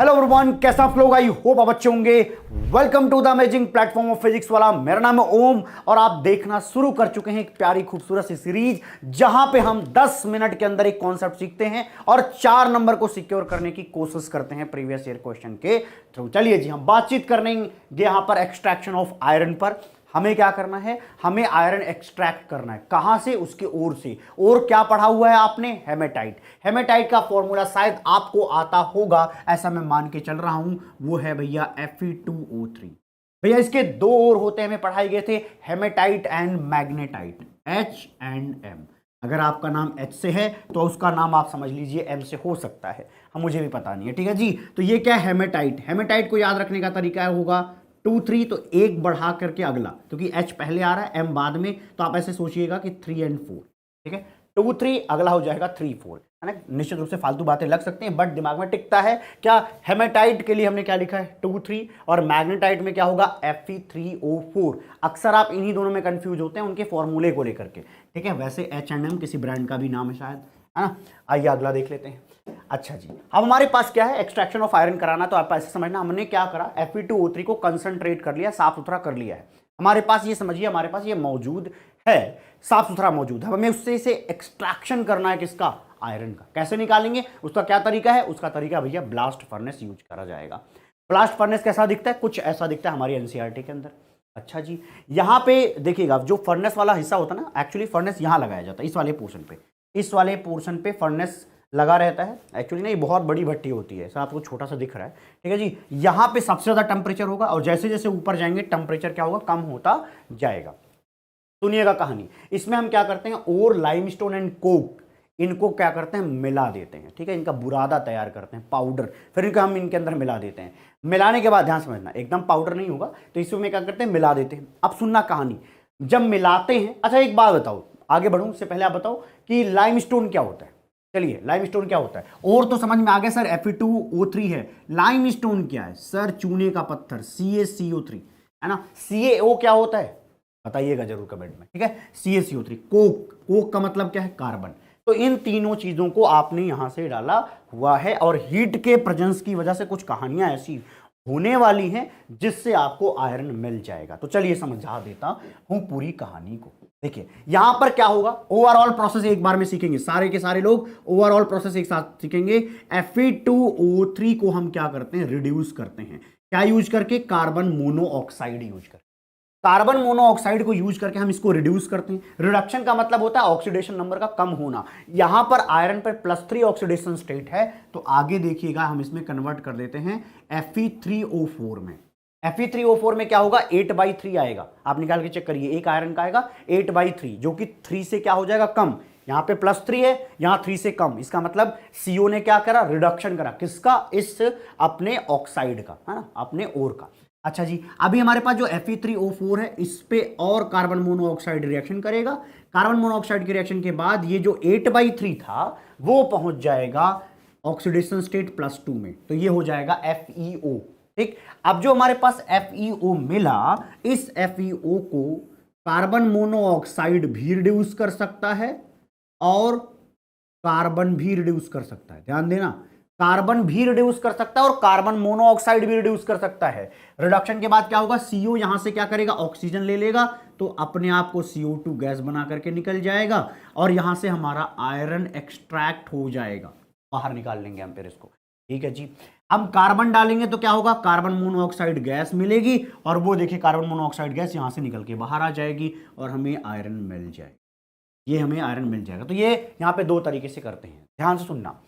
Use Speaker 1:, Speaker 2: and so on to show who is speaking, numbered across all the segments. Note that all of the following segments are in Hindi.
Speaker 1: हेलो एवरीवन, कैसा आप लोग? आई होप आप अच्छे होंगे। Welcome to the amazing platform of physics वाला। मेरा नाम है ओम और आप देखना शुरू कर चुके हैं एक प्यारी खूबसूरत सी सीरीज जहां पे हम 10 मिनट के अंदर एक कॉन्सेप्ट सीखते हैं और 4 नंबर को सिक्योर करने की कोशिश करते हैं प्रीवियस ईयर क्वेश्चन के थ्रू। चलिए जी, हम बातचीत करेंगे यहां पर एक्सट्रैक्शन ऑफ आयरन पर। हमें क्या करना है? हमें आयरन एक्सट्रैक्ट करना है। कहां से? उसके ओर से। और क्या पढ़ा हुआ है आपने? हेमेटाइट। हेमेटाइट का फॉर्मूला शायद आपको आता होगा, ऐसा मैं मान के चल रहा हूं। वो है भैया Fe2O3। भैया इसके दो ओर होते हैं, हमें पढ़ाए गए थे, hematite and magnetite, H and M। अगर आपका नाम H से है तो उसका नाम आप समझ लीजिए M से हो सकता है, हम मुझे भी पता नहीं है, ठीक है जी। तो ये क्या है? हेमेटाइट। हेमेटाइट को याद रखने का तरीका होगा 2 3, तो एक बढ़ा करके अगला, क्योंकि H पहले आ रहा है M बाद में, तो आप ऐसे सोचिएगा कि 3 और 4, ठीक है। 2 3 अगला हो जाएगा 3 4, है ना। निश्चित रूप से फालतू बातें लग सकती हैं बट दिमाग में टिकता है। क्या हेमेटाइट के लिए हमने क्या लिखा है? 2 3, और मैग्नेटाइट में क्या होगा? Fe3O4। अक्सर आप इन्हीं दोनों में कंफ्यूज होते हैं उनके फॉर्मूले को लेकर के, ठीक है। वैसे H&M किसी ब्रांड का भी नाम है शायद, है ना। आइए अगला देख लेते हैं। अच्छा जी, अब हमारे पास क्या है? एक्सट्रैक्शन ऑफ आयरन कराना। तो आप ऐसे समझना, हमने क्या करा? Fe2O3 को कंसंट्रेट कर लिया, साफ सुथरा कर लिया है हमारे पास। ये समझिए हमारे पास ये मौजूद है, साफ सुथरा मौजूद है। हमें उससे इसे एक्सट्रैक्शन करना है। किसका? आयरन का। कैसे निकालेंगे? उसका क्या तरीका है? उसका तरीका भैया ब्लास्ट फर्नेस यूज करा जाएगा। ब्लास्ट फर्नेस कैसा दिखता है? कुछ ऐसा दिखता है हमारी एनसीईआरटी के अंदर। अच्छा जी, यहां पे देखिएगा, जो फर्नेस वाला हिस्सा होता है ना, एक्चुअली फर्नेस यहां लगाया जाता है, इस वाले पोर्शन पे। इस वाले पोर्शन पे फर्नेस लगा रहता है। एक्चुअली नहीं, बहुत बड़ी भट्टी होती है, ऐसा आपको छोटा सा दिख रहा है, ठीक है जी। यहाँ पे सबसे ज्यादा टेम्परेचर होगा और जैसे जैसे ऊपर जाएंगे टेम्परेचर क्या होगा? कम होता जाएगा। सुनिएगा कहानी। इसमें हम क्या करते हैं? और लाइमस्टोन एंड कोक, इनको क्या करते हैं? मिला देते हैं, ठीक है। इनका बुरादा तैयार करते हैं, पाउडर। फिर इनको हम इनके अंदर मिला देते हैं। मिलाने के बाद ध्यान समझना, एकदम पाउडर नहीं होगा, तो इसमें क्या करते हैं? मिला देते हैं। अब सुनना कहानी, जब मिलाते हैं। अच्छा एक बात बताओ, आगे बढ़ूं उससे पहले आप बताओ कि लाइमस्टोन क्या होता है। चलिए, लाइमस्टोन क्या होता है? और तो समझ में आ गया सर, Fe2O3 है। लाइमस्टोन क्या है सर? चूने का पत्थर, CaCO3, है ना। CaO क्या होता है बताइएगा जरूर कमेंट में, ठीक है। CaCO3। कोक, कोक का मतलब क्या है? कार्बन। तो इन तीनों चीजों को आपने यहां से डाला हुआ है और हीट के प्रेजेंस की वजह से कुछ कहानियां ऐसी होने वाली हैं जिससे आपको आयरन मिल जाएगा। तो चलिए समझा देता हूं पूरी कहानी को। देखिए यहां पर क्या होगा, ओवरऑल प्रोसेस एक बार में सीखेंगे, सारे के सारे लोग ओवरऑल प्रोसेस एक साथ सीखेंगे। Fe2O3 को हम क्या करते हैं? रिड्यूस करते हैं। क्या यूज करके? कार्बन मोनोऑक्साइड यूज करके। कार्बन मोनोऑक्साइड को यूज करके हम इसको रिड्यूस करते हैं। रिडक्शन का मतलब होता है ऑक्सीडेशन नंबर का कम होना। यहां पर आयरन पर +3 ऑक्सीडेशन स्टेट है, तो आगे देखिएगा हम इसमें कन्वर्ट कर देते हैं Fe3O4 में। Fe3O4 में क्या होगा? 8/3 आएगा। आप निकाल के चेक करिए, एक आयरन का आएगा 8/3, जो कि 3 से क्या हो जाएगा? कम। यहां पे +3 है, यहां 3 से कम। इसका मतलब CO ने क्या करा? रिडक्शन करा। किसका? इस अपने ऑक्साइड का, है ना, अपने ओर का। अच्छा जी, अभी हमारे पास जो Fe3O4 है, इस पे और कार्बन मोनोऑक्साइड रिएक्शन करेगा। कार्बन मोनोऑक्साइड के रिएक्शन के बाद ये जो 8/3 था वो पहुंच जाएगा ऑक्सीडेशन स्टेट +2 में, तो ये हो जाएगा FeO, ठीक। अब जो हमारे पास FeO मिला, इस FeO को कार्बन मोनोऑक्साइड भी रिड्यूस कर सकता है और कार्बन भी रिड्यूस कर सकता है। ध्यान देना, कार्बन भी रिड्यूस कर सकता है और कार्बन मोनोऑक्साइड भी रिड्यूस कर सकता है। रिडक्शन के बाद क्या होगा? CO यहां से क्या करेगा? ऑक्सीजन ले लेगा, तो अपने आप को CO2 गैस बना करके निकल जाएगा और यहां से हमारा आयरन एक्सट्रैक्ट हो जाएगा। बाहर निकाल लेंगे हम फिर इसको, ठीक है जी। हम कार्बन डालेंगे तो क्या होगा? कार्बन मोनोऑक्साइड गैस मिलेगी और वो देखिए कार्बन मोनोऑक्साइड गैस यहां से निकल के बाहर आ जाएगी और हमें आयरन मिल जाएगा। ये हमें आयरन मिल जाएगा। तो ये यहाँ पे 2 तरीके से करते हैं। ध्यान से सुनना,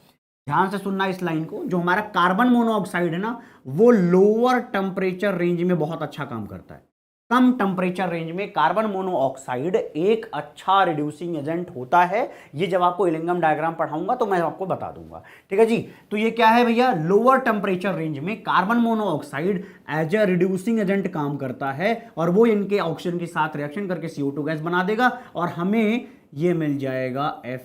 Speaker 1: ध्यान से सुनना इस लाइन को। जो हमारा कार्बन मोनोऑक्साइड है ना, वो लोअर टेम्परेचर रेंज में बहुत अच्छा काम करता है। कम टेम्परेचर रेंज में कार्बन मोनोऑक्साइड एक अच्छा रिड्यूसिंग एजेंट होता है। ये जब आपको इलिंगम डायग्राम पढ़ाऊंगा तो मैं आपको बता दूंगा, ठीक है जी। तो ये क्या है भैया? लोअर टेम्परेचर रेंज में carbon monoxide as a reducing agent काम करता है और वो इनके ऑक्सीजन के साथ रिएक्शन करके CO2 गैस बना देगा और हमें ये मिल जाएगा Fe,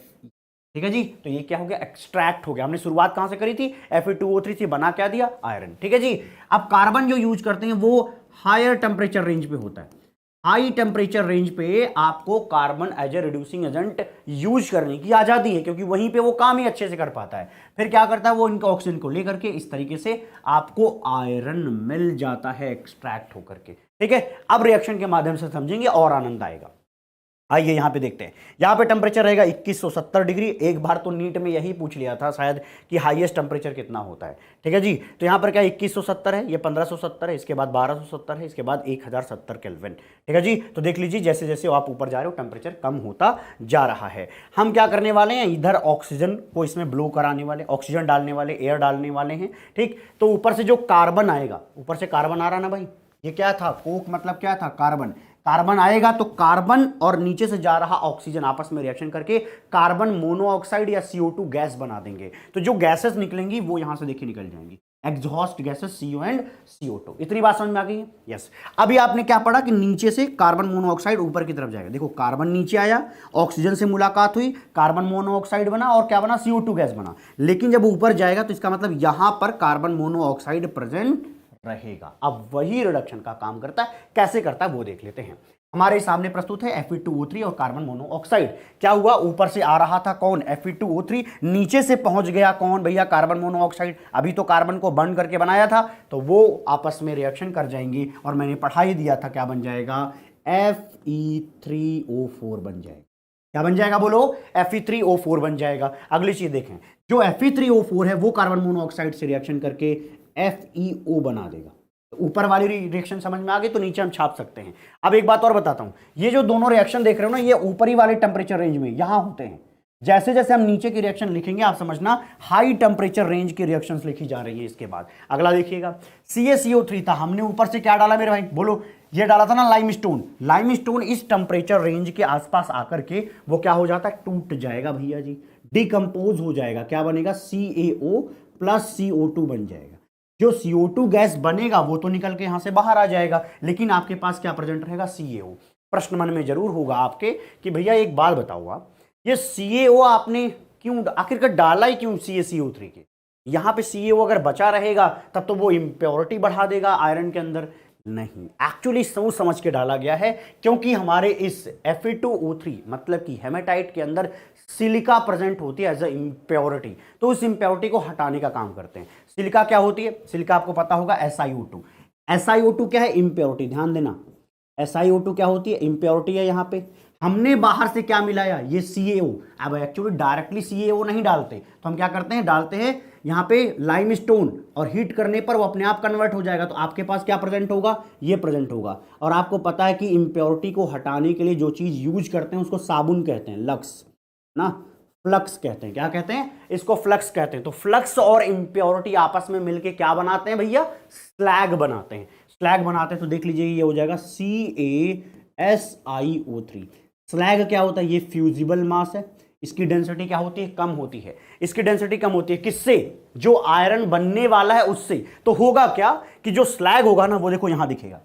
Speaker 1: ठीक है जी। तो ये क्या हो गया? एक्सट्रैक्ट हो गया। हमने शुरुआत कहां से करी थी? Fe2O3 से बना क्या दिया? आयरन, ठीक है जी। अब कार्बन जो यूज करते हैं वो हायर टेम्परेचर रेंज पे होता है। हाई टेम्परेचर रेंज पे आपको carbon as a reducing agent use करने की आजादी है, क्योंकि वहीं पे वो काम ही अच्छे से कर पाता है। फिर क्या करता है वो, इनका ऑक्सीजन को लेकर के इस तरीके से आपको आयरन मिल जाता है एक्सट्रैक्ट होकर के। ठीक है, अब रिएक्शन के माध्यम से समझेंगे और आनंद आएगा। आइए यहां पे देखते हैं। यहां पे टेम्परेचर रहेगा 2170 डिग्री। एक बार तो नीट में यही पूछ लिया था शायद कि हाईएस्ट टेम्परेचर कितना होता है। ठीक है जी, तो यहां पर क्या 2170 है, ये 1570 है, इसके बाद 1270 है, इसके बाद 1070 केल्विन। ठीक है जी, तो देख लीजिए जैसे जैसे आप ऊपर जा रहे हो टेम्परेचर कम होता जा रहा है। हम क्या करने वाले हैं, इधर ऑक्सीजन को इसमें ब्लो कराने वाले, ऑक्सीजन डालने वाले, एयर डालने वाले हैं। ठीक, तो ऊपर से जो कार्बन आएगा, ऊपर से कार्बन आ रहा ना भाई, ये क्या था, कोक मतलब क्या था, कार्बन। कार्बन आएगा तो कार्बन और नीचे से जा रहा ऑक्सीजन आपस में रिएक्शन करके कार्बन मोनोऑक्साइड या CO2 गैस बना देंगे। तो जो गैसेस निकलेंगी वो यहां से देखिए निकल जाएंगी, exhaust gases CO and CO2। इतनी बात समझ में आ गई है? यस। अभी आपने क्या पढ़ा कि नीचे से कार्बन मोनोऑक्साइड ऊपर की तरफ जाएगा। देखो कार्बन नीचे आया, ऑक्सीजन से मुलाकात हुई, कार्बन मोनोऑक्साइड बना और क्या बना, CO2 गैस बना। लेकिन जब ऊपर जाएगा तो इसका मतलब यहां पर कार्बन मोनोऑक्साइड प्रेजेंट रहेगा। अब वही रिडक्शन का काम करता है, कैसे करता है वो देख लेते हैं। हमारे सामने प्रस्तुत है Fe2O3 और कार्बन मोनोऑक्साइड। क्या हुआ, ऊपर से आ रहा था कौन, Fe2O3, नीचे से पहुंच गया कौन भैया, कार्बन मोनोऑक्साइड। अभी तो कार्बन को बर्न करके बनाया था, तो वो आपस में रिएक्शन कर जाएंगी और मैंने पढ़ा ही दिया था क्या बन जाएगा, Fe3O4 बन जाएगा। क्या बन जाएगा बोलो, Fe3O4 बन जाएगा। अगली चीज देखें, जो Fe3O4 है वो कार्बन मोनोऑक्साइड से रिएक्शन करके FeO बना देगा। ऊपर वाली रिएक्शन समझ में आ गई, तो नीचे हम छाप सकते हैं। अब एक बात और बताता हूं, ये जो दोनों रिएक्शन देख रहे हो ना, ये ऊपरी वाले टेम्परेचर रेंज में यहां होते हैं। जैसे जैसे हम नीचे की रिएक्शन लिखेंगे आप समझना हाई टेम्परेचर रेंज की रिएक्शंस लिखी जा रही है। इसके बाद अगला देखिएगा, CaCO3 था, हमने ऊपर से क्या डाला मेरे भाई बोलो, ये डाला था ना लाइमस्टोन। लाइमस्टोन इस टेम्परेचर रेंज के आसपास आकर के वो क्या हो जाता है, टूट जाएगा भैया जी, डिकम्पोज हो जाएगा। क्या बनेगा, CaO प्लस CO2 बन जाएगा। जो CO2 गैस बनेगा वो तो निकल के यहां से बाहर आ जाएगा, लेकिन आपके पास क्या प्रेजेंट रहेगा, CaO। प्रश्न मन में जरूर होगा आपके कि भैया एक बात बताओ आप, ये CaO आपने क्यों आखिरकार डाला ही क्यों CaCO3 के, यहां पे CaO अगर बचा रहेगा तब तो वो इम्प्योरिटी बढ़ा देगा आयरन के अंदर। नहीं, एक्चुअली सोच समझ के डाला गया है, क्योंकि हमारे इस Fe2O3 मतलब कि हेमेटाइट के अंदर सिलिका प्रेजेंट होती है एज अ इम्प्योरिटी, तो उस इम्प्योरिटी को हटाने का काम करते हैं। सिलिका क्या होती है, सिलिका आपको पता होगा SiO2। SiO2 क्या है, इम्प्योरिटी। ध्यान देना, SiO2 क्या होती है, इम्प्योरिटी है। यहां पे हमने बाहर से क्या मिलाया, ये CaO। अब एक्चुअली डायरेक्टली CaO नहीं डालते, तो हम क्या करते हैं, डालते हैं यहां पे लाइमस्टोन, और हीट करने पर वो अपने आप कन्वर्ट हो जाएगा। तो आपके पास क्या प्रेजेंट होगा, ये प्रेजेंट होगा। और आपको पता है कि इम्प्योरिटी को हटाने के लिए जो चीज यूज करते हैं उसको साबुन कहते हैं, लक्स ना, फ्लक्स कहते हैं। क्या कहते हैं, इसको फ्लक्स कहते हैं। तो फ्लक्स और इम्प्योरिटी आपस में मिलके क्या बनाते हैं भैया, स्लैग बनाते हैं। स्लैग बनाते हैं तो देख लीजिए ये हो जाएगा CaSiO3। स्लैग क्या होता है, ये फ्यूजिबल मास है। इसकी डेंसिटी क्या होती है, कम होती है। इसकी डेंसिटी कम होती है किससे, जो आयरन बनने वाला है उससे। तो होगा क्या कि जो स्लैग होगा ना वो देखो यहां दिखेगा,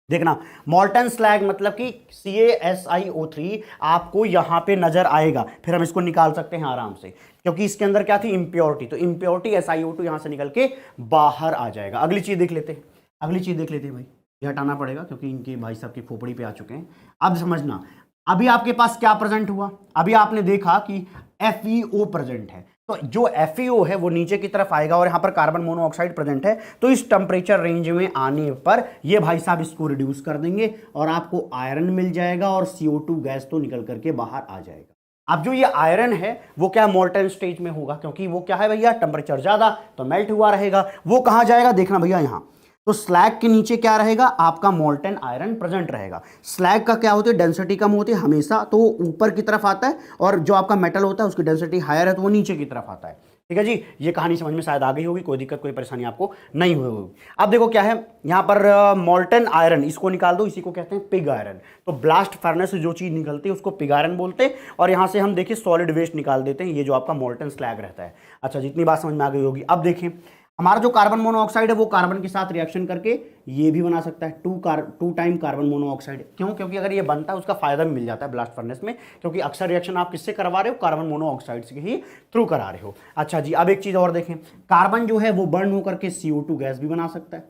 Speaker 1: देखना मॉल्टन स्लैग मतलब कि CaSiO3 आपको यहां पे नजर आएगा। फिर हम इसको निकाल सकते हैं आराम से, क्योंकि इसके अंदर क्या थी, इम्प्योरिटी। तो इम्प्योरिटी SiO2 यहां से निकल के बाहर आ जाएगा। अगली चीज देख लेते हैं, अगली चीज देख लेते हैं भाई, ये हटाना पड़ेगा क्योंकि इनके भाई साहब की खोपड़ी पे आ चुके हैं। अब समझना, अभी आपके पास क्या प्रेजेंट हुआ, अभी आपने देखा कि FeO प्रेजेंट है। तो जो FeO है वो नीचे की तरफ आएगा और यहां पर कार्बन मोनोऑक्साइड प्रेजेंट है। तो इस टेम्परेचर रेंज में आने पर ये भाई साहब इसको रिड्यूस कर देंगे और आपको आयरन मिल जाएगा और CO2 गैस तो निकल करके बाहर आ जाएगा। अब जो ये आयरन है वो क्या मोल्टन स्टेज में होगा, क्योंकि वो क्या है भैया, टेम्परेचर ज्यादा तो मेल्ट हुआ रहेगा। वो कहां जाएगा देखना भैया, यहां। तो स्लैग के नीचे क्या रहेगा, आपका मोल्टन आयरन प्रेजेंट रहेगा। स्लैग का क्या होती है, डेंसिटी कम होती है हमेशा, तो वो ऊपर की तरफ आता है, और जो आपका मेटल होता है उसकी डेंसिटी हायर है तो वो नीचे की तरफ आता है। ठीक है जी, ये कहानी समझ में शायद आ गई होगी, कोई दिक्कत कोई परेशानी आपको नहीं हुई होगी। अब देखो क्या है यहाँ पर, मोल्टन आयरन, इसको निकाल दो, इसी को कहते हैं पिग आयरन। तो ब्लास्ट फर्नेस से जो चीज निकलती है उसको पिग आयरन बोलते हैं, और यहाँ से हम देखिए सॉलिड वेस्ट निकाल देते हैं, ये जो आपका मोल्टन स्लैग रहता है। अच्छा, जितनी बात समझ में आ गई होगी। अब देखें हमारा जो कार्बन मोनोऑक्साइड है वो कार्बन के साथ रिएक्शन करके ये भी बना सकता है, टू टाइम कार्बन मोनोऑक्साइड। क्यों, क्योंकि अगर ये बनता है उसका फायदा भी मिल जाता है ब्लास्ट फर्नेस में, क्योंकि अक्सर रिएक्शन आप किससे करवा रहे हो, कार्बन मोनोऑक्साइड से ही थ्रू करा रहे हो। अच्छा जी, अब एक चीज और देखें, कार्बन जो है वो बर्न होकर के CO2 गैस भी बना सकता है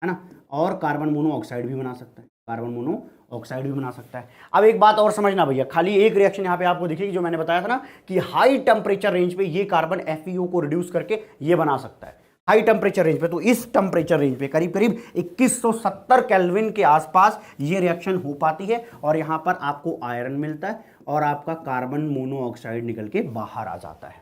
Speaker 1: ना, और कार्बन मोनोऑक्साइड भी बना सकता है। कार्बन मोनोऑक्साइड भी बना सकता है। अब एक बात और समझना भैया, खाली एक रिएक्शन यहाँ पे आपको दिखेगी जो मैंने बताया था ना कि हाई टेम्परेचर रेंज पे ये कार्बन FeO को रिड्यूस करके ये बना सकता है हाई टेम्परेचर रेंज पे। तो इस टेम्परेचर रेंज पे करीब करीब 2170 केल्विन के आसपास ये रिएक्शन हो पाती है और यहां पर आपको आयरन मिलता है और आपका कार्बन मोनोऑक्साइड निकल के बाहर आ जाता है।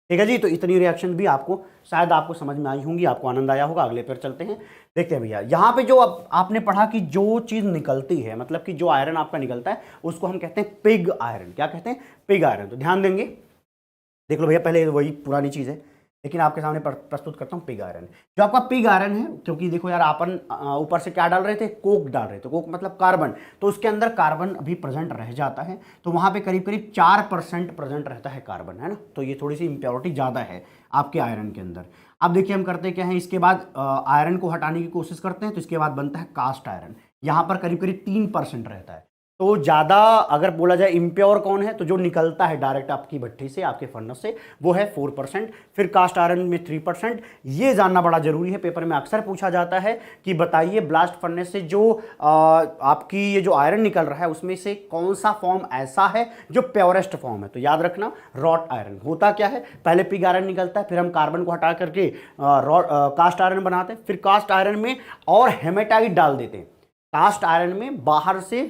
Speaker 1: ठीक है जी, तो इतनी रिएक्शन भी आपको शायद आपको समझ में आई होंगी, आपको आनंद आया होगा। अगले पर चलते हैं, देखते हैं भैया यहाँ पे जो अब आपने पढ़ा कि जो चीज निकलती है, मतलब कि जो आयरन आपका निकलता है उसको हम कहते हैं पिग आयरन। क्या कहते हैं? Pig iron. तो ध्यान देंगे, देख लो भैया, पहले वही पुरानी चीज है लेकिन आपके सामने प्रस्तुत करता हूं पिग आयरन। जो आपका पिग आयरन है, क्योंकि देखो यार अपन ऊपर से क्या डाल रहे थे, कोक डाल रहे थे, कोक मतलब कार्बन, तो उसके अंदर कार्बन अभी प्रेजेंट रह जाता है, तो वहां पे करीब करीब 4% प्रेजेंट रहता है कार्बन, है ना। तो ये थोड़ी सी इंप्योरिटी ज़्यादा है आपके आयरन के अंदर। अब देखिए हम करते क्या हैं, इसके बाद आयरन को हटाने की कोशिश करते हैं, तो इसके बाद बनता है कास्ट आयरन। यहाँ पर करीब करीब 3% रहता है। तो ज़्यादा अगर बोला जाए इम्प्योर कौन है, तो जो निकलता है डायरेक्ट आपकी भट्टी से, आपके फर्नेस से, वो है 4%। फिर कास्ट आयरन में 3%। ये जानना बड़ा जरूरी है, पेपर में अक्सर पूछा जाता है कि बताइए ब्लास्ट फर्नेस से जो आपकी ये जो आयरन निकल रहा है उसमें से कौन सा फॉर्म ऐसा है जो प्योरेस्ट फॉर्म है। तो याद रखना, रॉट आयरन। होता क्या है, पहले पिग आयरन निकलता है, फिर हम कार्बन को हटा करके कास्ट आयरन बनाते हैं, फिर कास्ट आयरन में और हेमेटाइट डाल देते हैं। कास्ट आयरन में बाहर से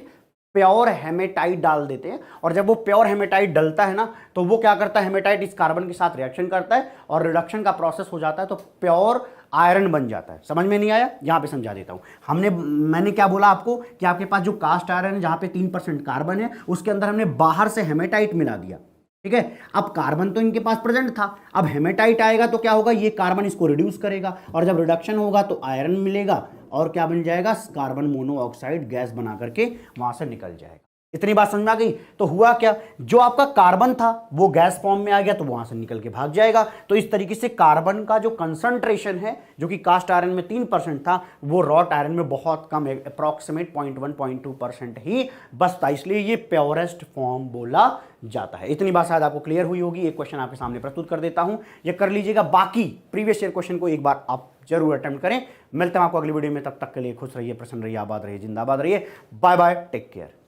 Speaker 1: प्योर हेमेटाइट डाल देते हैं और जब वो प्योर हेमेटाइट डलता है ना, तो वो क्या करता है, हेमेटाइट इस कार्बन के साथ रिएक्शन करता है और रिडक्शन का प्रोसेस हो जाता है, तो प्योर आयरन बन जाता है। समझ में नहीं आया? यहां पे समझा देता हूं। मैंने क्या बोला आपको कि आपके पास जो कास्ट आयरन है जहां पे 3% कार्बन है, उसके अंदर हमने बाहर से हेमेटाइट मिला दिया। ठीक है, अब कार्बन तो इनके पास प्रेजेंट था, अब हेमेटाइट आएगा तो क्या होगा, ये कार्बन इसको रिड्यूस करेगा और जब रिडक्शन होगा तो आयरन मिलेगा और क्या बन जाएगा, कार्बन मोनोऑक्साइड गैस बना करके वहां से निकल जाएगा। इतनी बात समझ में आ गई? तो हुआ क्या, जो आपका कार्बन था वो गैस फॉर्म में आ गया तो वहां से निकल के भाग जाएगा। तो इस तरीके से कार्बन का जो कंसंट्रेशन है, जो कि कास्ट आयरन में 3% था, वो रॉट आयरन में बहुत कम है, अप्रॉक्सीमेट 0.1-0.2% ही बचता, इसलिए ये प्योरेस्ट फॉर्म बोला जाता है। इतनी बात शायद आपको क्लियर हुई होगी। एक क्वेश्चन आपके सामने प्रस्तुत कर देता हूं, ये कर लीजिएगा। बाकी प्रीवियस ईयर क्वेश्चन को एक बार आप जरूर अटेम्प्ट करें। मिलते हैं आपको अगली वीडियो में, तब तक के लिए खुश रहिए, प्रसन्न रहिए, आबाद रहिए, जिंदाबाद रहिए। Bye bye, take care.